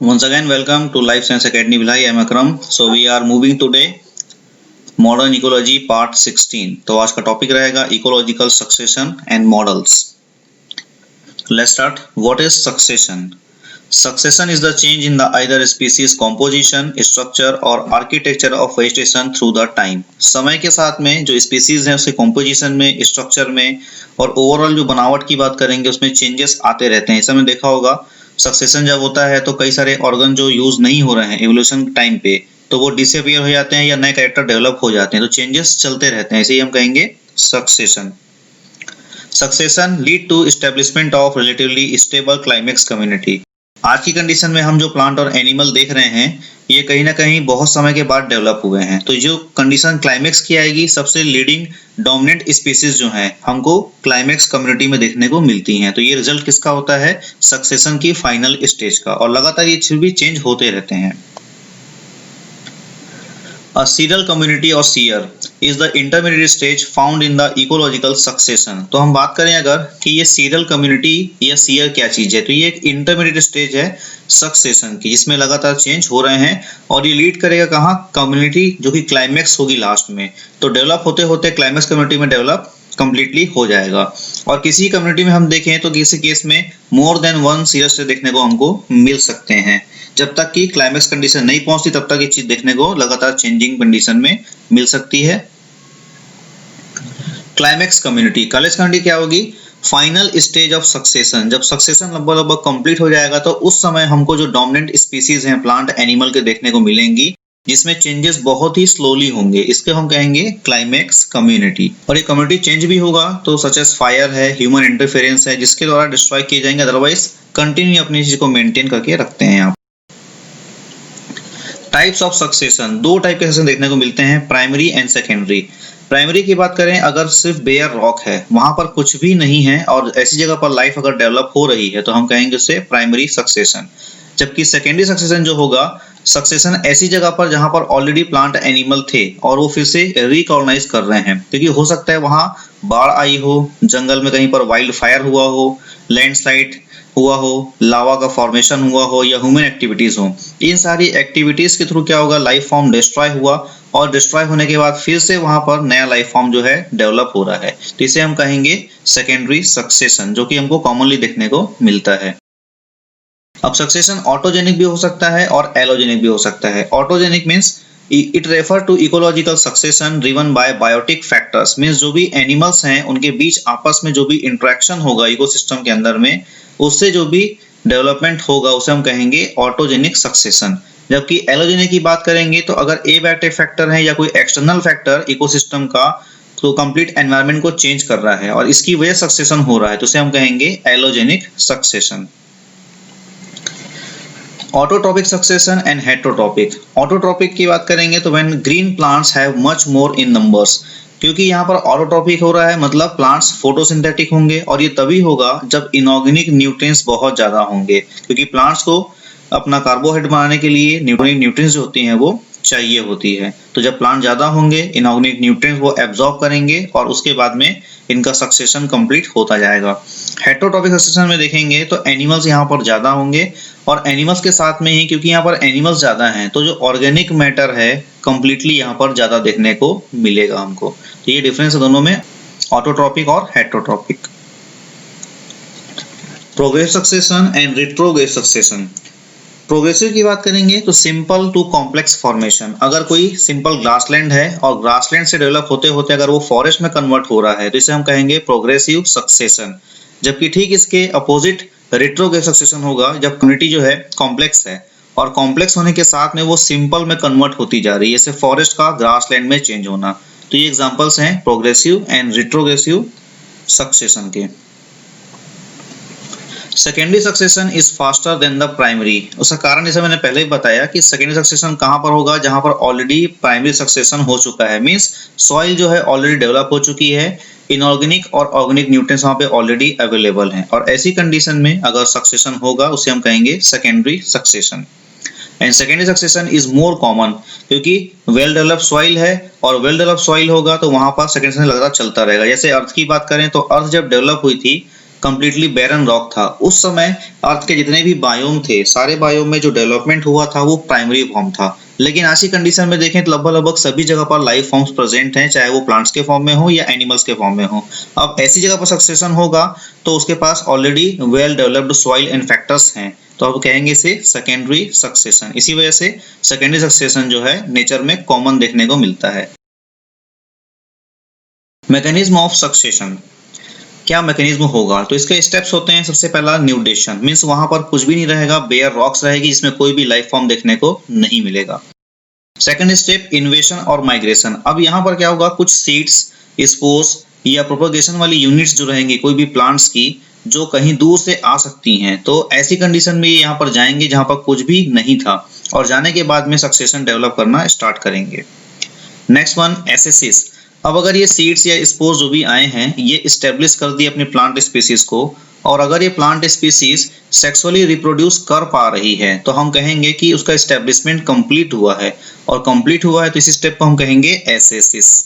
Once again, welcome to Life Science Academy Bhilai. I am Akram. So we are moving today Modern Ecology Part 16. तो आज का topic रहेगा Ecological Succession and Models. Let's start. What is succession? Succession is the change in the either species composition, structure or architecture of vegetation through the time. समय के साथ में जो species हैं उसके composition में, structure में और overall जो बनावट की बात करेंगे उसमें changes आते रहते हैं. इस समय देखा होगा सक्सेशन जब होता है तो कई सारे ऑर्गन जो यूज नहीं हो रहे हैं एवोल्यूशन टाइम पे तो वो डिसअपियर हो जाते हैं या नए कैरेक्टर डेवलप हो जाते हैं, तो चेंजेस चलते रहते हैं, इसे हम कहेंगे succession. Succession lead to establishment of relatively stable climax community. आज की कंडीशन में हम जो प्लांट और एनिमल देख रहे हैं ये कहीं ना कहीं बहुत समय के बाद डेवलप हुए हैं. तो जो कंडीशन क्लाइमेक्स की आएगी सबसे लीडिंग डोमिनेंट स्पीसीज जो हैं हमको क्लाइमेक्स कम्युनिटी में देखने को मिलती हैं. तो ये रिजल्ट किसका होता है? सक्सेशन की फाइनल स्टेज का. और लगातार ये भी चेंज होते रहते हैं. A serial community or seer is the intermediate stage found in the ecological succession. तो हम बात करें अगर कि ये serial community या seer क्या चीज है, तो ये एक intermediate stage है सक्सेशन की जिसमें लगातार चेंज हो रहे हैं और ये लीड करेगा कहाँ? कम्युनिटी जो कि क्लाइमेक्स होगी लास्ट में. तो डेवलप होते होते क्लाइमेक्स कम्युनिटी में डेवलप कंप्लीटली हो जाएगा. और किसी कम्युनिटी में हम देखें तो किसी केस में more than one sere stage देखने को हमको मिल सकते हैं. जब तक कि क्लाइमेक्स कंडीशन नहीं पहुंचती तब तक ये चीज देखने को लगातार चेंजिंग कंडीशन में मिल सकती है. क्लाइमेक्स कम्युनिटी क्या होगी? Final stage of succession. जब सक्सेशन लगभग कंप्लीट हो जाएगा तो उस समय हमको जो डोमिनेंट स्पीसीज हैं प्लांट एनिमल के देखने को मिलेंगी जिसमें चेंजेस बहुत ही स्लोली होंगे. इसके हम कहेंगे क्लाइमेक्स कम्युनिटी. और ये कम्युनिटी चेंज भी होगा तो सच एज फायर है, ह्यूमन इंटरफेरेंस है जिसके द्वारा डिस्ट्रॉय किए जाएंगे, अदरवाइज कंटिन्यू अपनी चीज को मेंटेन करके रखते हैं. आप टाइप्स ऑफ सक्सेशन, दो टाइप के सक्सेशन देखने को मिलते हैं, प्राइमरी एंड सेकेंडरी. प्राइमरी की बात करें अगर सिर्फ बेयर रॉक है, वहां पर कुछ भी नहीं है और ऐसी जगह पर लाइफ अगर डेवलप हो रही है तो हम कहेंगे उसे प्राइमरी सक्सेशन. जबकि सेकेंडरी सक्सेशन जो होगा सक्सेशन ऐसी जगह पर जहां पर ऑलरेडी प्लांट एनिमल थे और वो फिर से रिकॉग्नाइज कर रहे हैं, क्योंकि हो सकता है वहां बाढ़ आई हो, जंगल में कहीं पर वाइल्ड फायर हुआ हो, लैंडस्लाइड हुआ हो, लावा का फॉर्मेशन हुआ हो या ह्यूमन एक्टिविटीज हो. इन सारी एक्टिविटीज के थ्रू क्या होगा? लाइफ फॉर्म डिस्ट्रॉय हुआ और डिस्ट्रॉय होने के बाद फिर से वहां पर नया लाइफ फॉर्म जो है डेवलप हो रहा है. तो इसे हम कहेंगे सेकेंडरी सक्सेशन जो कि हमको कॉमनली देखने को मिलता है. अब सक्सेशन ऑटोजेनिक भी हो सकता है और एलोजेनिक भी हो सकता है. Autogenic means it refer to ecological succession driven by biotic factors. Means जो भी एनिमल्स हैं उनके बीच आपस में जो भी इंटरेक्शन होगा इकोसिस्टम के अंदर में उससे जो भी डेवलपमेंट होगा उसे हम कहेंगे ऑटोजेनिक सक्सेशन. जबकि एलोजेनिक की बात करेंगे तो अगर एबायोटिक फैक्टर है या कोई एक्सटर्नल फैक्टर इकोसिस्टम का तो कंप्लीट एनवायरनमेंट को चेंज कर रहा है और इसकी वजह सक्सेशन हो रहा है तो उसे हम कहेंगे allogenic succession. Autotrophic succession and heterotrophic. Autotrophic की बात करेंगे तो when green plants have much more in numbers. क्योंकि यहाँ पर ऑटोट्रॉपिक हो रहा है मतलब प्लांट्स फोटोसिंथेटिक होंगे और ये तभी होगा जब इनऑर्गेनिक न्यूट्रिएंट्स बहुत ज्यादा होंगे, क्योंकि प्लांट्स को अपना कार्बोहाइड्रेट बनाने के लिए न्यूट्रिएंट्स जो होती हैं वो चाहिए होती है. तो जब प्लांट ज्यादा होंगे इनऑर्गेनिक न्यूट्रिएंट्स वो एब्जॉर्ब करेंगे और उसके बाद में इनका सक्सेशन कंप्लीट होता जाएगा. हेटेरोट्रॉपिक सक्सेशन में देखेंगे तो एनिमल्स यहाँ पर ज्यादा होंगे और एनिमल्स के साथ में ही क्योंकि यहाँ पर एनिमल्स ज्यादा हैं तो जो ऑर्गेनिक मैटर है कंप्लीटली यहाँ पर ज्यादा देखने को मिलेगा हमको. तो ये डिफरेंस है दोनों में, ऑटोट्रॉपिक और heterotrophic. Progressive succession and retrogressive succession. Progressive की बात करेंगे तो सिंपल टू कॉम्प्लेक्स फॉर्मेशन. अगर कोई सिंपल ग्रासलैंड है और ग्रासलैंड से डेवलप होते होते अगर वो फॉरेस्ट में कन्वर्ट हो रहा है तो इसे हम कहेंगे प्रोग्रेसिव सक्सेशन. जबकि ठीक इसके अपोजिट रिट्रोग्रेसिव सक्सेशन होगा जब कम्युनिटी जो है कॉम्प्लेक्स है और कॉम्प्लेक्स होने के साथ में वो सिंपल में कन्वर्ट होती जा रही है, जैसे फॉरेस्ट का ग्रासलैंड में चेंज होना. तो ये एग्जांपल्स हैं प्रोग्रेसिव एंड रिट्रोग्रेसिव सक्सेशन के. Secondary succession is faster than the primary. उसका कारण जैसे मैंने पहले ही बताया कि सेकेंडरी सक्सेशन कहां पर होगा? जहां पर ऑलरेडी प्राइमरी सक्सेशन हो चुका है. मींस सॉइल जो है ऑलरेडी डेवलप हो चुकी है, इनऑर्गेनिक और ऑर्गेनिक न्यूट्रिएंट्स वहां पे ऑलरेडी अवेलेबल हैं और ऐसी कंडीशन में अगर सक्सेशन होगा उसे हम कहेंगे secondary succession. And secondary succession is more common क्योंकि वेल डेवलप्ड सॉइल है और वेल डेवलप्ड सॉइल होगा तो वहां पर सेकेंडरी सक्सेशन लगातार चलता रहेगा. जैसे अर्थ की बात करें तो अर्थ जब डेवलप हुई थी कंप्लीटली बैरन रॉक था। उस समय अर्थ के जितने भी बायोम थे, सारे बायोम में जो डेवलपमेंट हुआ था वो प्राइमरी फॉर्म था। लेकिन आज की कंडीशन में देखें तो लगभग सभी जगह पर लाइफ फॉर्म्स प्रेजेंट हैं, चाहे वो प्लांट्स के फॉर्म में हो या एनिमल्स के फॉर्म में हो। अब ऐसी जगह पर सक्सेशन होगा तो उसके पास already well developed soil and factors हैं, तो अब कहेंगे इसे सेकेंडरी सक्सेशन। इसी वजह से सेकेंडरी सक्सेशन जो है नेचर में कॉमन देखने को मिलता है। मैकेनिज्म ऑफ सक्सेशन, क्या मैकेनिज्म होगा? तो इसके स्टेप्स होते हैं, सबसे पहला न्यूडेशन, मीन्स वहां पर कुछ भी नहीं रहेगा, बेयर रॉक्स रहेगी जिसमें कोई भी लाइफ फॉर्म देखने को नहीं मिलेगा। सेकंड स्टेप इन्वेशन और माइग्रेशन। अब यहाँ पर क्या होगा, कुछ सीड्स, स्पोर्स या प्रोपगेशन वाली यूनिट्स जो रहेंगी कोई भी प्लांट्स की, जो कहीं दूर से आ सकती हैं, तो ऐसी कंडीशन में ये यहाँ पर जाएंगे जहां पर कुछ भी नहीं था, और जाने के बाद में सक्सेशन डेवलप करना स्टार्ट करेंगे। नेक्स्ट वन, एसेसिस। अब अगर ये सीड्स या स्पोर्स जो भी आए हैं ये स्टेब्लिश कर दिए अपने प्लांट स्पीसीज को, और अगर ये प्लांट स्पीसीज सेक्सुअली रिप्रोड्यूस कर पा रही है तो हम कहेंगे कि उसका एस्टेब्लिशमेंट कंप्लीट हुआ है, और कंप्लीट हुआ है तो इसी स्टेप को हम कहेंगे एसेसिस।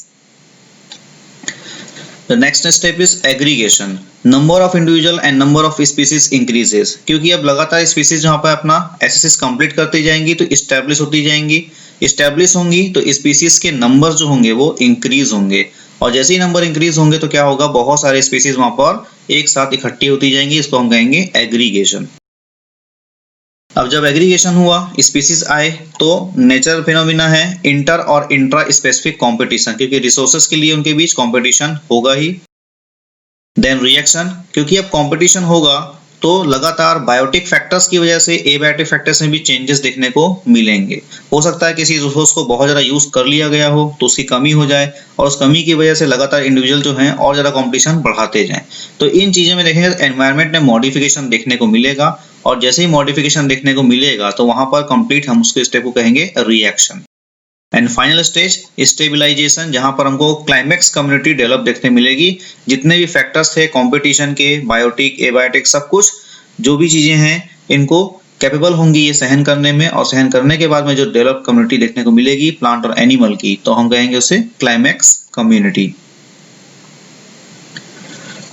The next step is aggregation. Number of individual and number of species increases. क्योंकि अब लगातार स्पीसीज जहाँ पर अपना एसेसिस कंप्लीट करती जाएंगी तो इस्टेब्लिश होती जाएंगी, इस्टेब्लिश होंगी तो स्पीसीज के नंबर जो होंगे वो इंक्रीज होंगे, और जैसे ही नंबर इंक्रीज होंगे तो क्या होगा, बहुत सारे स्पीसीज वहां पर एक साथ इकट्ठी होती जाएंगी, इसको हम कहेंगे एग्रीगेशन। अब जब एग्रीगेशन हुआ, स्पीसीज आए, तो नेचुरल फिनोमिना है इंटर और इंट्रा स्पेसिफिक कंपटीशन, क्योंकि रिसोर्सेज के लिए उनके बीच कंपटीशन होगा ही। देन रिएक्शन, क्योंकि अब कंपटीशन होगा तो लगातार बायोटिक फैक्टर्स की वजह से एबायोटिक फैक्टर्स में भी चेंजेस देखने को मिलेंगे। हो सकता है किसी रिसोर्स को बहुत ज़्यादा यूज कर लिया गया हो तो उसकी कमी हो जाए, और उस कमी की वजह से लगातार इंडिविजुअल जो हैं और ज़्यादा कंपटीशन बढ़ाते जाएं। तो इन चीज़ों में देखेंगे तो एनवायरनमेंट में मॉडिफिकेशन देखने को मिलेगा, और जैसे ही मॉडिफिकेशन देखने को मिलेगा तो वहां पर कंप्लीट हम उसके स्टेप को कहेंगे reaction. And final stage stabilisation, जहां पर हमको क्लाइमेक्स कम्युनिटी डेवलप देखने मिलेगी। जितने भी फैक्टर्स थे कंपटीशन के, बायोटिक, एबायोटिक, सब कुछ जो भी चीजें हैं इनको कैपेबल होंगी ये सहन करने में, और सहन करने के बाद में जो डेवलप कम्युनिटी देखने को मिलेगी प्लांट और एनिमल की, तो हम कहेंगे उसे क्लाइमेक्स कम्युनिटी।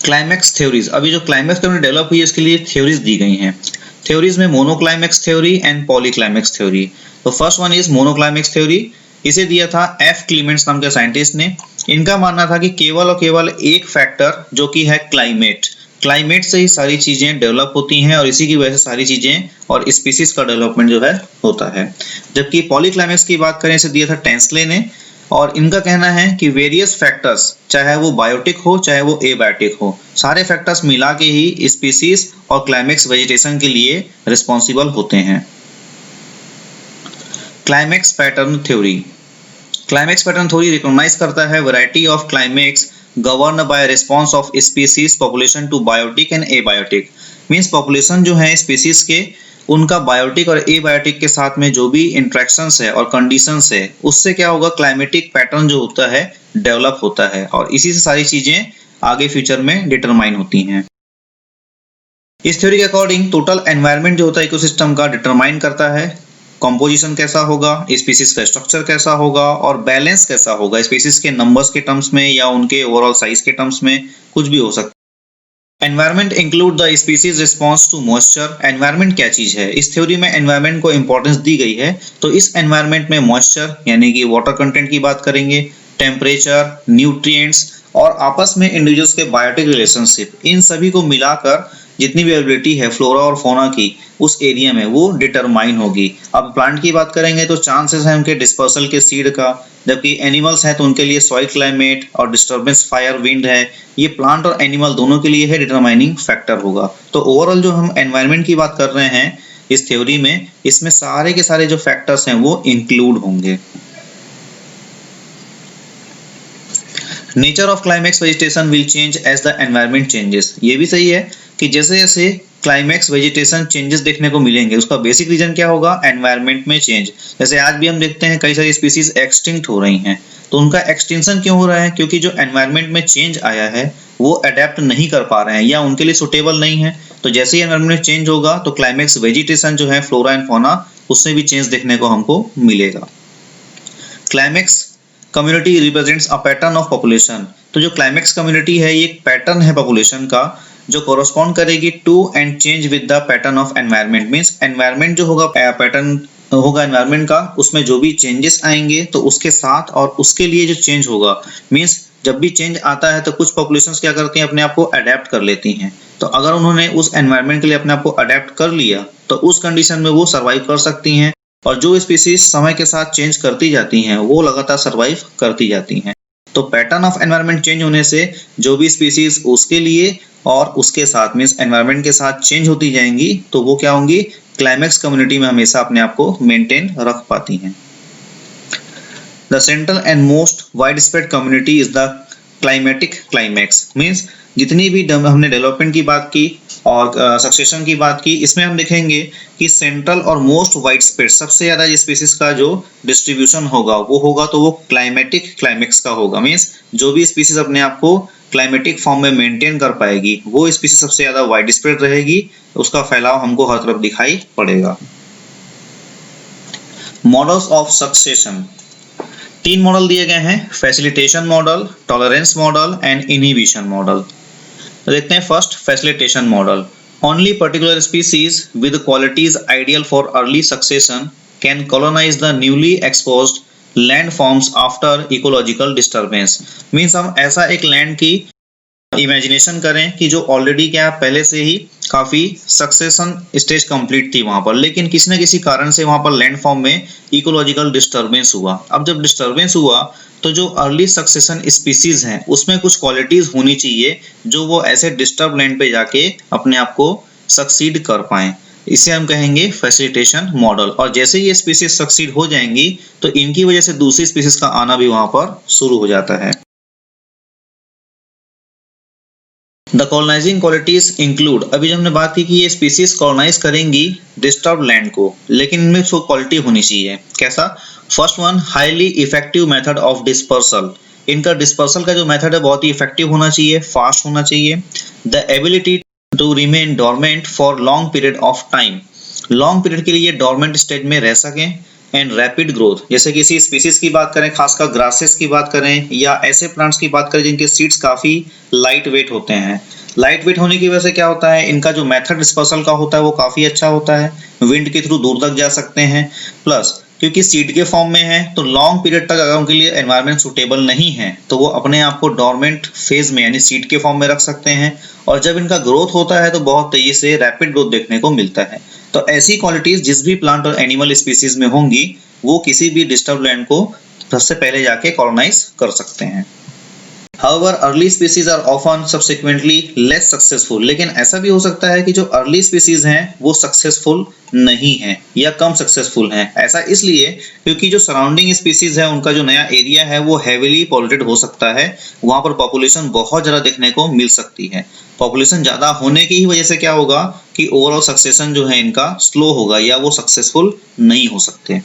क्लाइमेक्स थ्योरीज, अभी जो क्लाइमेक्स कम्युनिटी डेवलप हुई है इसके लिए थ्योरीज दी गई हैं। थ्योरीज में मोनोक्लाइमेक्स थ्योरी एंड पॉलीक्लाइमेक्स थ्योरी। तो फर्स्ट वन इज मोनोक्लाइमेक्स थ्योरी, इसे दिया था एफ क्लीमेंट्स नाम के साइंटिस्ट ने। इनका मानना था कि केवल और केवल एक फैक्टर जो कि है क्लाइमेट, क्लाइमेट से ही सारी चीजें डेवलप होती हैं, और इसी की वजह से सारी चीजें और स्पीसीज का डेवलपमेंट जो है होता है। जबकि पॉलीक्लाइमेक्स की बात करें, इसे दिया था टेंसले ने, और इनका कहना है कि वेरियस फैक्टर्स, चाहे वो बायोटिक हो चाहे वो एबायोटिक हो, सारे फैक्टर्स मिला के ही स्पीसीज और क्लाइमेक्स वेजिटेशन के लिए रिस्पॉन्सिबल होते हैं। Climax pattern theory, climax pattern theory recognise करता है variety of climax govern by response of species population to biotic and abiotic. Means population जो है स्पीसीज के, उनका बायोटिक और एबायोटिक के साथ में जो भी इंट्रैक्शंस है और कंडीशंस है, उससे क्या होगा, क्लाइमेटिक पैटर्न जो होता है डेवलप होता है, और इसी से सारी चीजें आगे फ्यूचर में डिटरमाइन होती हैं। इस थ्योरी के अकॉर्डिंग टोटल एनवायरनमेंट जो होता है इकोसिस्टम का डिटरमाइन करता है, कंपोजिशन कैसा होगा, स्पीसीज का स्ट्रक्चर कैसा होगा, और बैलेंस कैसा होगा, स्पीसीज के नंबर्स के टर्म्स में या उनके ओवरऑल साइज के टर्म्स में, कुछ भी हो सकता है। Environment include the species response to moisture. Environment क्या चीज है, इस थ्योरी में एनवायरनमेंट को इंपॉर्टेंस दी गई है, तो इस एनवायरनमेंट में मॉइस्चर यानी कि वाटर कंटेंट की बात करेंगे, टेम्परेचर, न्यूट्रिएंट्स, और आपस में इंडिविजुअल्स के बायोटिक रिलेशनशिप, इन सभी को मिलाकर जितनी भी एबिलिटी है फ्लोरा और फौना की उस एरिया में वो डिटरमाइन होगी। अब प्लांट की बात करेंगे तो चांसेस है उनके डिस्पर्सल के सीड का, जबकि एनिमल्स हैं तो उनके लिए सॉइल क्लाइमेट और डिस्टर्बेंस फायर विंड है, ये प्लांट और एनिमल दोनों के लिए है डिटरमाइनिंग फैक्टर होगा। तो ओवरऑल जो हम एनवायरनमेंट की बात कर रहे हैं इस थ्योरी में, इसमें सारे के सारे जो फैक्टर्स हैं वो इंक्लूड होंगे। Nature of climax vegetation will change as the environment changes. ये भी सही है कि जैसे जैसे क्लाइमेक्स वेजिटेशन चेंजेस देखने को मिलेंगे, उसका बेसिक रीजन क्या होगा, एनवायरनमेंट में चेंज। जैसे आज भी हम देखते हैं कई सारी स्पीसीज एक्सटिंक्ट हो रही हैं, तो उनका एक्सटिंक्शन क्यों हो रहा है, क्योंकि जो एनवायरनमेंट में चेंज आया है वो अडेप्ट नहीं कर पा रहे हैं या उनके लिए सुटेबल नहीं है। तो जैसे ही एनवायरनमेंट में चेंज होगा तो क्लाइमेक्स वेजिटेशन जो है फ्लोरा एंड फौना, उसमें भी चेंज देखने को हमको मिलेगा। Climax community represents a pattern of population. तो जो क्लाइमेक्स कम्युनिटी है ये एक पैटर्न है पॉपुलेशन का, जो कोरोस्पॉन्ड करेगी to and change with the pattern of environment. Means environment जो होगा, पैटर्न होगा एनवायरनमेंट का, उसमें जो भी चेंजेस आएंगे तो उसके साथ और उसके लिए जो चेंज होगा, मींस जब भी चेंज आता है तो कुछ पॉपुलेशंस क्या करती हैं, अपने आप को अडेप्ट कर लेती हैं। तो अगर उन्होंने उस एनवायरनमेंट के लिए अपने आप को अडेप्ट कर लिया तो उस कंडीशन में वो सर्वाइव कर सकती हैं, और जो स्पीसीज समय के साथ चेंज करती जाती हैं वो लगातार सर्वाइव करती जाती हैं। तो पैटर्न ऑफ एनवायरनमेंट चेंज होने से जो भी स्पीसीज उसके लिए और उसके साथ मींस एनवायरनमेंट के साथ चेंज होती जाएंगी तो वो क्या होंगी, क्लाइमेक्स कम्युनिटी में हमेशा अपने आप को मेंटेन रख पाती हैं। The central and most wide spread community is the climatic climax. Means जितनी भी हमने डेवलपमेंट की बात की और सक्सेशन की बात की, इसमें हम देखेंगे कि सेंट्रल और मोस्ट वाइड स्प्रेड सबसे ज्यादा स्पीसीज का जो डिस्ट्रीब्यूशन होगा वो होगा तो वो क्लाइमेटिक क्लाइमेक्स का होगा। मींस जो भी स्पीसीज अपने आप को क्लाइमेटिक फॉर्म में मेंटेन कर पाएगी वो स्पीसीज सबसे ज्यादा वाइड स्प्रेड रहेगी, उसका फैलाव हमको हर तरफ दिखाई पड़ेगा। मॉडल्स ऑफ सक्सेशन, 3 मॉडल दिए गए हैं, facilitation model, tolerance model and inhibition model. तो देखते हैं first facilitation model. Only particular species with qualities ideal for early succession can colonise the newly exposed land forms after ecological disturbance. Means हम ऐसा एक land की imagination करें कि जो ऑलरेडी क्या पहले से ही काफी सक्सेशन स्टेज कंप्लीट थी वहां पर, लेकिन किसी न किसी कारण से वहां पर लैंड फॉर्म में इकोलॉजिकल डिस्टर्बेंस हुआ। अब जब डिस्टर्बेंस हुआ तो जो अर्ली सक्सेशन स्पीसीज हैं उसमें कुछ क्वालिटीज होनी चाहिए जो वो ऐसे डिस्टर्ब लैंड पे जाके अपने आप को सक्सीड कर पाएं। इसे हम कहेंगे फैसिलिटेशन मॉडल। और जैसे ये स्पीसीज सक्सीड हो जाएंगी तो इनकी वजह से दूसरी स्पीसीज का आना भी वहां पर शुरू हो जाता है। द कॉलोनाइजिंग क्वालिटीज इंक्लूड, अभी जो हमने बात की कि ये स्पीसीज कॉलोनाइज करेंगी डिस्टर्ब लैंड को, लेकिन इनमें कुछ क्वालिटी होनी चाहिए। कैसा? First one, highly effective method of dispersal. इनका डिस्पर्सल का जो मेथड है बहुत ही इफेक्टिव होना चाहिए, फास्ट होना चाहिए। The ability to remain dormant for long period of time, long period के लिए डोरमेंट स्टेज में रह सकें। एंड रैपिड ग्रोथ, जैसे किसी स्पीसीज की बात करें, खासकर ग्रासेस की बात करें या ऐसे प्लांट्स की बात करें जिनके सीड्स काफी लाइट वेट होते हैं। लाइट वेट होने की वजह से क्या होता है, इनका जो मेथड डिस्पर्सल का होता है वो काफी अच्छा होता है, विंड के थ्रू दूर तक जा सकते हैं। प्लस क्योंकि सीड के फॉर्म में है तो लॉन्ग पीरियड तक अगर उनके लिए एनवायरनमेंट सुटेबल नहीं है तो वो अपने आप को डोरमेंट फेज में यानी सीड के फॉर्म में रख सकते हैं। और जब इनका ग्रोथ होता है तो बहुत तेजी से रैपिड ग्रोथ देखने को मिलता है। तो ऐसी क्वालिटीज जिस भी प्लांट और एनिमल स्पीसीज में होंगी वो किसी भी डिस्टर्ब लैंड को सबसे पहले जाके कॉलोनाइज कर सकते हैं। However, early species are often subsequently less successful, लेकिन ऐसा भी हो सकता है कि जो अर्ली स्पीसीज हैं वो सक्सेसफुल नहीं है या कम सक्सेसफुल हैं। ऐसा इसलिए क्योंकि जो सराउंडिंग स्पीसीज है उनका जो नया एरिया है वो हेवीली पॉल्यूटेड हो सकता है, वहां पर पॉपुलेशन बहुत ज्यादा देखने को मिल सकती है। पॉपुलेशन ज्यादा होने की ही वजह से क्या होगा कि ओवरऑल सक्सेशन जो है इनका स्लो होगा या वो सक्सेसफुल नहीं हो सकते।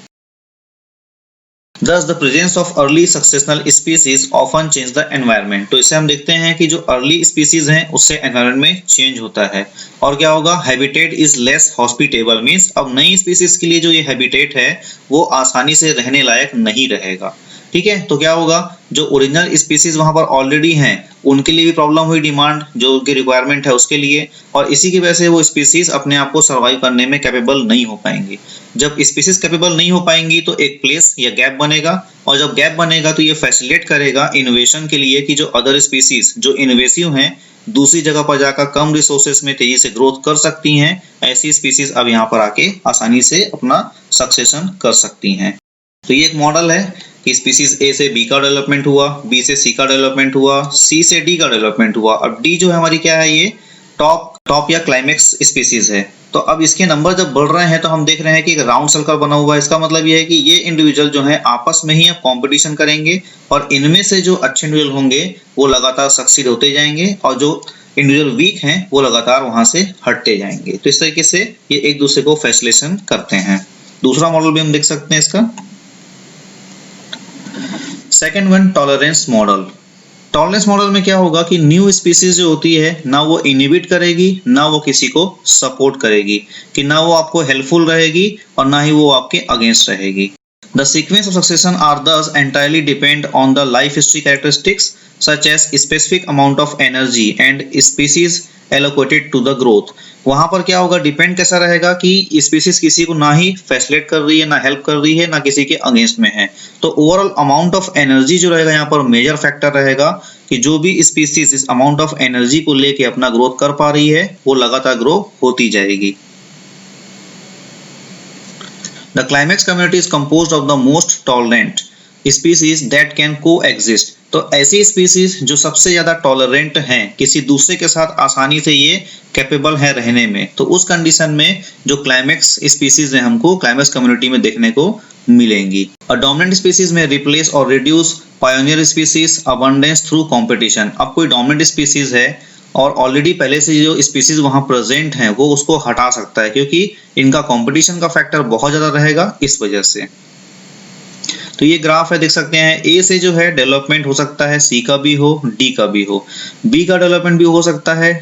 Thus, the presence of early successional species often change the environment। तो इससे हम देखते हैं कि जो early species हैं उससे environment में change होता है। और क्या होगा, habitat is less hospitable, means अब नई species के लिए जो ये habitat है वो आसानी से रहने लायक नहीं रहेगा। ठीक है, तो क्या होगा, जो ओरिजिनल स्पीसीज वहां पर ऑलरेडी हैं उनके लिए भी प्रॉब्लम हुई, डिमांड जो उनकी रिक्वायरमेंट है उसके लिए, और इसी की वजह से वो स्पीसीज अपने आप को सर्वाइव करने में कैपेबल नहीं हो पाएंगी। जब स्पीसीज कैपेबल नहीं हो पाएंगी तो एक प्लेस या गैप बनेगा, और जब गैप बनेगा तो ये फैसिलिटेट करेगा इनोवेशन के लिए कि जो अदर स्पीसीज जो इनोवेटिव हैं दूसरी जगह पर जाकर कम रिसोर्सेज में तेजी से ग्रोथ कर सकती हैं, ऐसी स्पीसीज अब यहाँ पर आके आसानी से अपना सक्सेशन कर सकती हैं। तो ये एक मॉडल है कि स्पीसीज ए से बी का डेवलपमेंट हुआ, बी से सी का डेवलपमेंट हुआ, सी से डी का डेवलपमेंट हुआ। अब डी जो है हमारी क्या है, ये टॉप या क्लाइमेक्स स्पीसीज है। तो अब इसके नंबर जब बढ़ रहे हैं तो हम देख रहे हैं कि एक राउंड सर्कल बना हुआ है। इसका मतलब ये है कि ये इंडिविजुअल जो है आपस में ही अब कंपटीशन करेंगे और इनमें से जो अच्छे इंडिविजुअल होंगे वो लगातार सक्सीड होते जाएंगे और जो इंडिविजुअल वीक हैं वो लगातार वहां से हटते जाएंगे। तो इस तरीके से ये एक दूसरे को फैसिलिटेशन करते हैं। दूसरा मॉडल भी हम देख सकते हैं इसका। Second one, tolerance model. Tolerance model में क्या होगा कि न्यू स्पीसीज जो होती है ना वो इनहिबिट करेगी ना वो किसी को सपोर्ट करेगी, कि ना वो आपको हेल्पफुल रहेगी और ना ही वो आपके अगेंस्ट रहेगी। The sequence of succession are thus entirely depend on the life history characteristics such as specific amount of energy and species allocated to the growth. वहां पर क्या होगा, डिपेंड कैसा रहेगा कि स्पीसीज किसी को ना ही फैसिलिटेट कर रही है, ना हेल्प कर रही है, ना किसी के अगेंस्ट में है। तो ओवरऑल अमाउंट ऑफ एनर्जी जो रहेगा यहाँ पर मेजर फैक्टर रहेगा कि जो भी स्पीसीज इस अमाउंट ऑफ एनर्जी को लेके अपना ग्रोथ कर पा रही है वो लगातार ग्रो होती जाएगी। The climax community is composed of the most tolerant species that can coexist। तो ऐसी स्पीसीज जो सबसे ज्यादा टॉलरेंट हैं, किसी दूसरे के साथ आसानी से ये कैपेबल है रहने में, तो उस कंडीशन में जो क्लाइमेक्स स्पीसीज है हमको क्लाइमेक्स कम्युनिटी में देखने को मिलेंगी। और डोमिनेंट स्पीसीज में रिप्लेस और reduce pioneer species abundance through competition. अब कोई डोमिनेंट स्पीसीज है और ऑलरेडी पहले से जो स्पीसीज वहां प्रेजेंट हैं वो उसको हटा सकता है, क्योंकि इनका कंपटीशन का फैक्टर बहुत ज्यादा रहेगा इस वजह से। तो ये ग्राफ है, देख सकते हैं ए से जो है डेवलपमेंट हो सकता है, सी का भी हो, डी का भी हो, बी का डेवलपमेंट भी हो सकता है,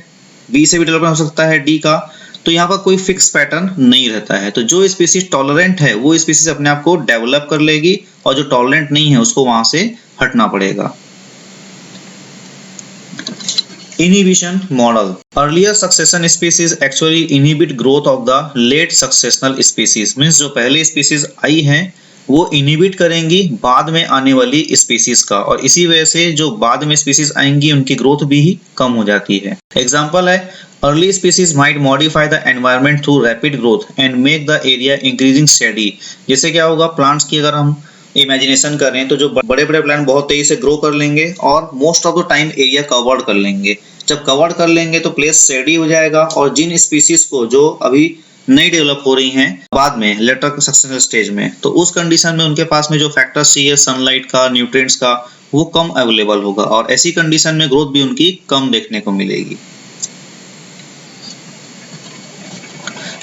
बी से भी डेवलपमेंट हो सकता है, डी का। तो यहाँ पर कोई फिक्स पैटर्न नहीं रहता है। तो जो स्पीसीज टॉलरेंट है वो स्पीसीज अपने आप को डेवलप कर लेगी और जो टॉलरेंट नहीं है उसको वहां से हटना पड़ेगा। Inhibition model. Earlier succession species actually inhibit growth of the late successional species। Means जो पहले स्पीसीज आई हैं वो इनहिबिट करेंगी बाद में आने वाली स्पीसीज का, और इसी वजह से जो बाद में स्पीसीज आएंगी उनकी ग्रोथ भी कम हो जाती है। एग्जाम्पल है, early species might modify the environment through rapid growth and make the area increasing steady. जैसे क्या होगा, प्लांट्स की अगर हम इमेजिनेशन करें तो जो बड़े बड़े प्लांट बहुत तेजी से ग्रो कर लेंगे और most of the time area covered कर लेंगे। जब कवर्ड कर लेंगे तो प्लेस शेडी हो जाएगा, और जिन स्पीसीज को जो अभी नई डेवलप हो रही हैं बाद में लेटर सक्सेसनल स्टेज में, तो उस कंडीशन में उनके पास में जो फैक्टर्स चाहिए सनलाइट का, न्यूट्रिएंट्स का, वो कम अवेलेबल होगा, और ऐसी कंडीशन में ग्रोथ भी उनकी कम देखने को मिलेगी।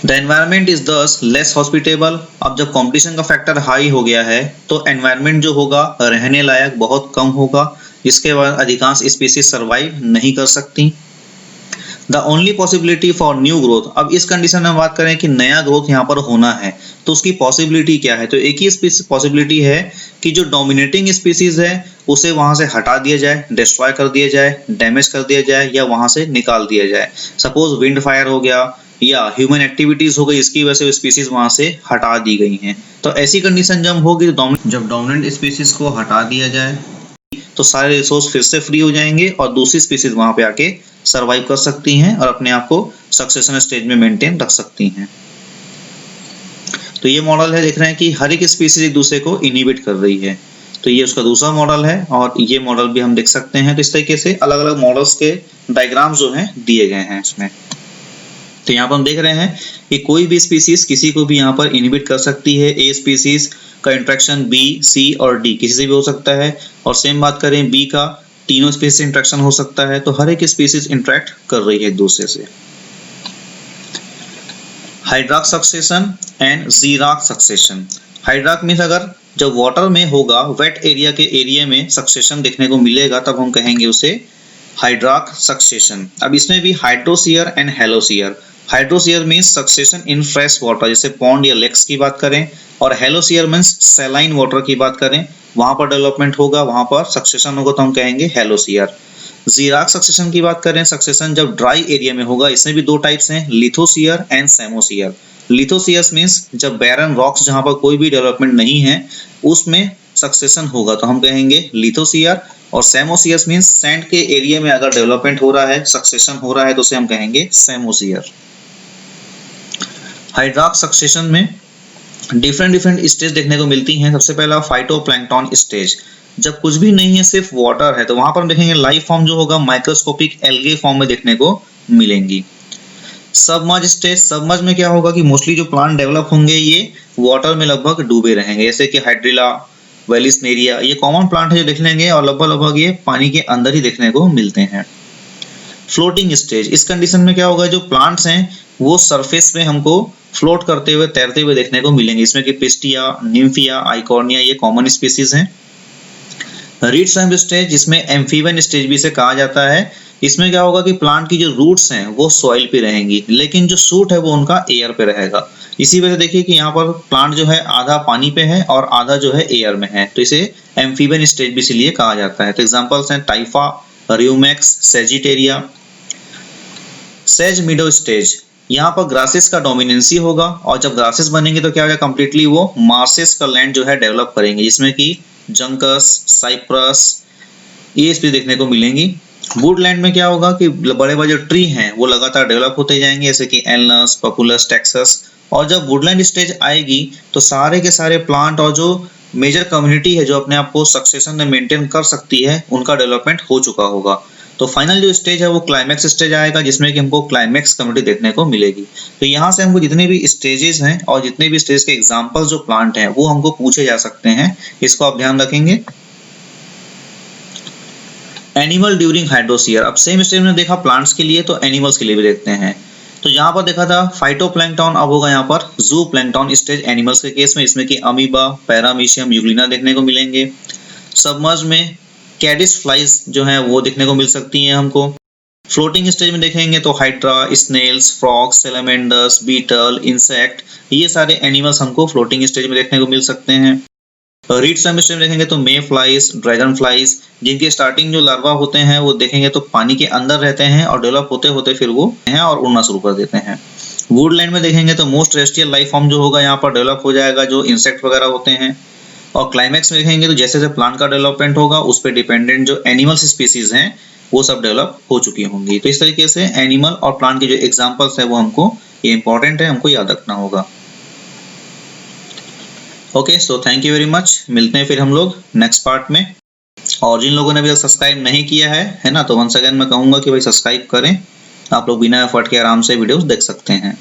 The environment is thus less hospitable। अब जब कंपटीशन का फैक्टर हाई हो गया है तो एनवायरनमेंट जो होगा रहने लायक बहुत कम होगा, जिसके बाद अधिकांश स्पीसीज सर्वाइव नहीं कर सकती। The only possibility for new growth. अब इस कंडीशन में बात करें कि नया ग्रोथ यहाँ पर होना है तो उसकी पॉसिबिलिटी क्या है, तो एक ही पॉसिबिलिटी है कि जो डोमिनेटिंग स्पीसीज है उसे वहां से हटा दिया जाए, डिस्ट्रॉय कर दिया जाए, डैमेज कर दिया जाए या वहां से निकाल दिया जाए। सपोज विंड फायर हो गया या ह्यूमन एक्टिविटीज हो गई, इसकी वजह से स्पीसीज वहां से हटा दी गई हैं। तो ऐसी कंडीशन जब होगी, जब डोमिनेंट स्पीसीज को हटा दिया जाए तो सारे रिसोर्स फिर से फ्री हो जाएंगे और दूसरी स्पीसीज वहां पे आके सरवाइव कर सकती हैं और अपने आप को सक्सेशन स्टेज में मेंटेन रख सकती हैं। तो ये मॉडल है, देख रहे हैं कि हर एक स्पीसीज एक दूसरे को इनहिबिट कर रही है। तो ये उसका दूसरा मॉडल है और ये मॉडल भी हम देख सकते हैं। तो इस तरीके से अलग अलग मॉडल्स के डायग्राम्स जो हैं दिए गए हैं इसमें। तो यहाँ पर हम देख रहे हैं कि कोई भी स्पीसीज किसी को भी यहाँ पर इनहिबिट कर सकती है। ए स्पीसीज का इंट्रैक्शन बी, सी और डी किसी से भी हो सकता है, और सेम बात करें बी का, तीनों स्पीसीज से इंट्रैक्शन हो सकता है। तो हर एक स्पीसीज इंटरेक्ट कर रही है एक दूसरे से। हाइड्राक सक्सेशन एंड जीराक सक्सेशन। हाइड्राक मीन्स अगर जब वाटर में होगा, वेट एरिया के एरिया में सक्सेशन देखने को मिलेगा तब हम कहेंगे उसे हाइड्राक सक्सेशन। अब इसमें भी hydrosere and halosere. Hydrosere means succession in fresh water, जैसे पॉन्ड या लेक्स की बात करें, और हेलोसियर मीन्स सैलाइन वाटर की बात करें, वहां पर डेवलपमेंट होगा, वहां पर सक्सेशन होगा तो हम कहेंगे हेलोसियर। जीराक सक्सेशन की बात करें, सक्सेशन जब ड्राई एरिया में होगा, इसमें भी दो टाइप्स हैं, लिथोसियर एंड सेमोसियर। लिथोसियर मीन्स जब बैरन रॉक्स जहां पर कोई भी डेवलपमेंट नहीं है उसमें सक्सेशन होगा तो हम कहेंगे लिथोसियर, और सेमोसियर मीन्स सैंड के एरिया में अगर डेवलपमेंट हो रहा है, सक्सेशन हो रहा है तो उसे हम कहेंगे सेमोसियर। हाइड्राक सक्सेशन में डिफरेंट स्टेज देखने को मिलती हैं। सबसे पहला फाइटोप्लैंक्टन स्टेज, जब कुछ भी नहीं है सिर्फ वाटर है तो वहां पर हम देखेंगे लाइफ फॉर्म जो होगा माइक्रोस्कोपिक एल्गे फॉर्म में देखने को मिलेंगी। सबमर्ज स्टेज, सबमर्ज में क्या होगा कि मोस्टली जो प्लांट डेवलप होंगे ये वाटर में लगभग डूबे रहेंगे, जैसे कि हाइड्रिला, वेलिसनेरिया, ये कॉमन प्लांट है जो देख लेंगे और लगभग ये पानी के अंदर ही देखने को मिलते हैं। फ्लोटिंग स्टेज, इस कंडीशन में क्या होगा, जो प्लांट्स हैं वो सरफेस पे हमको फ्लोट करते हुए, तैरते हुए देखने को मिलेंगे, इसमें कि पिस्टिया, निम्फिया, आइकॉर्निया ये कॉमन स्पीसीज हैं। रीड स्वैम्प स्टेज, जिसमें एम्फीबियन स्टेज भी इसे कहा जाता है, इसमें क्या होगा कि प्लांट की जो रूट्स हैं वो सॉइल पे रहेंगी लेकिन जो शूट है वो उनका एयर पे रहेगा। इसी वजह से देखिए कि यहाँ पर प्लांट जो है आधा पानी पे है और आधा जो है एयर में है, तो इसे एम्फीबियन स्टेज भी इसीलिए कहा जाता है। तो एग्जांपल्स हैं टाइफा, रियोमैक्स, सेजिटेरिया। सेज मिडो स्टेज, यहाँ पर ग्रासेस का डोमिनेंसी होगा और जब ग्रासेस बनेंगे तो क्या होगा, कंप्लीटली वो मार्सेस का लैंड जो है डेवलप करेंगे, जिसमें कि जंकस, साइप्रस, ये स्पीसीज देखने को मिलेंगी। वुडलैंड में क्या होगा कि बड़े बड़े जो ट्री हैं वो लगातार डेवलप होते जाएंगे, जैसे कि एल्नस, पपुलस, टेक्सस। और जब वुडलैंड स्टेज आएगी तो सारे के सारे प्लांट और जो मेजर कम्युनिटी है जो अपने आप को सक्सेशन में मेंटेन कर सकती है, उनका डेवलपमेंट हो चुका होगा। तो फाइनल जो स्टेज है वो क्लाइमैक्स स्टेज आएगा, जिसमें कि हमको क्लाइमैक्स कम्युनिटी देखने को मिलेगी। तो यहाँ से हमको जितने भी स्टेजेस हैं और जितने भी स्टेज के एग्जाम्पल्स जो प्लांट हैं वो हमको पूछे जा सकते हैं, इसको आप ध्यान रखेंगे। एनिमल ड्यूरिंग हाइड्रोसियर, अब सेम स्टेज में देखा प्लांट्स के लिए, तो एनिमल्स के लिए भी देखते हैं। तो यहाँ पर देखा था फाइटोप्लैंक्टन, अब होगा यहाँ पर जू प्लैंक्टन स्टेज एनिमल्स के केस में, इसमें कि अमीबा, पैरामीशियम, यूग्लिना देखने को मिलेंगे। सबमर्ज में कैडिस फ्लाइज जो है वो देखने को मिल सकती हैं हमको। फ्लोटिंग स्टेज में देखेंगे तो hydra, snails, frogs, salamanders, beetle, insect, ये सारे एनिमल्स हमको फ्लोटिंग स्टेज में देखने को मिल सकते हैं। रीड स्टेज में देखेंगे तो मे फ्लाइज, ड्रैगन फ्लाइज, जिनके स्टार्टिंग जो लार्वा होते हैं वो देखेंगे तो पानी के अंदर रहते हैं और डेवलप होते होते फिर वो हैं और उड़ना शुरू कर देते हैं। वुडलैंड में देखेंगे तो मोस्ट टेरेस्ट्रियल लाइफ फॉर्म जो होगा यहाँ पर डेवलप हो जाएगा, जो इंसेक्ट वगैरह होते हैं। और क्लाइमैक्स में देखेंगे तो जैसे जैसे प्लांट का डेवलपमेंट होगा उस पर डिपेंडेंट जो एनिमल्स स्पीसीज हैं वो सब डेवलप हो चुकी होंगी। तो इस तरीके से एनिमल और प्लांट के जो एग्जाम्पल्स है वो हमको ये इंपॉर्टेंट है, हमको याद रखना होगा। Okay, so thank you very much. मिलते हैं फिर हम लोग नेक्स्ट पार्ट में। और जिन लोगों ने अभी तक सब्सक्राइब नहीं किया है ना, तो वंस अगेन मैं कहूँगा कि भाई सब्सक्राइब करें, आप लोग बिना एफर्ट के आराम से वीडियोस देख सकते हैं।